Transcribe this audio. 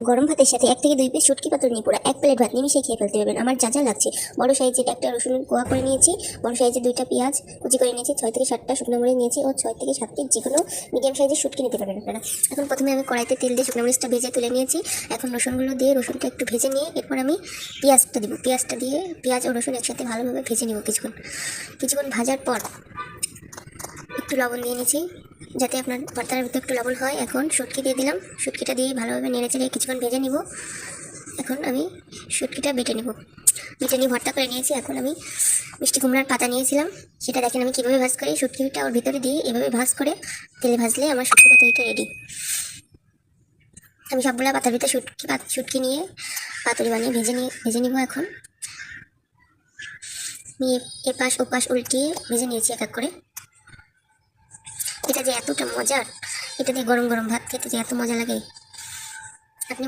গরম ভাতের সাথে 1 থেকে 2 পিস শুটকি পাতুরি নিয়ে পুরো 1 প্লেট ভাত নিমিশেই খেয়ে ফেলতে পারবেন। আমার যা যা লাগছে, বড় সাইজের একটা রসুন কোয়া করে নিয়েছি, বড় সাইজের 2টা পেঁয়াজ কুচি করে নিয়েছি, 6 থেকে 7টা শুকনো মরিচ নিয়েছি ও 6 থেকে 7 পিস যে কোনো মিডিয়াম সাইজের শুটকি নিতে পারবেন আপনারা। এখন প্রথমে আমি কড়াইতে তেল দিয়ে শুকনো মরিচটা ভেজে তুলে নিয়েছি। এখন রসুনগুলো দিয়ে রসুনটা একটু ভেজে নিয়ে এরপর আমি পেঁয়াজটা দিব। পেঁয়াজটা দিয়ে পেঁয়াজ ও রসুন একসাথে ভালোভাবে ভেজে নিব কিছুক্ষণ ভাজার পর একটু লবণ দিয়ে নিয়েছি যাতে আপনার ভর্তার ভিতরে একটু লবণ হয়। এখন শুটকি দিয়ে দিলাম, শুটকিটা দিয়ে ভালোভাবে নেড়ে চেড়ে কিছুক্ষণ ভেজে নিব। এখন আমি শুটকিটা বেটে নিয়ে ভর্তা করে নিয়েছি। এখন আমি মিষ্টি কুমড়ার পাতা নিয়েছিলাম, সেটা দেখেন আমি কীভাবে ভাজ করি। শুটকিটা ওর ভিতরে দিয়ে এভাবে ভাজ করে তেলে ভাজলে আমার শুটকি পাতুরিটা রেডি। আমি সবগুলো পাতার ভিতরে শুটকি নিয়ে পাতুরি বানিয়ে ভেজে নিব। এখন আমি এপাশ ওপাশ উল্টিয়ে ভেজে নিয়েছি এক এক করে। এটা যে এতটা মজার, এটা দিয়ে গরম গরম ভাত খেতে যে এত মজা লাগে।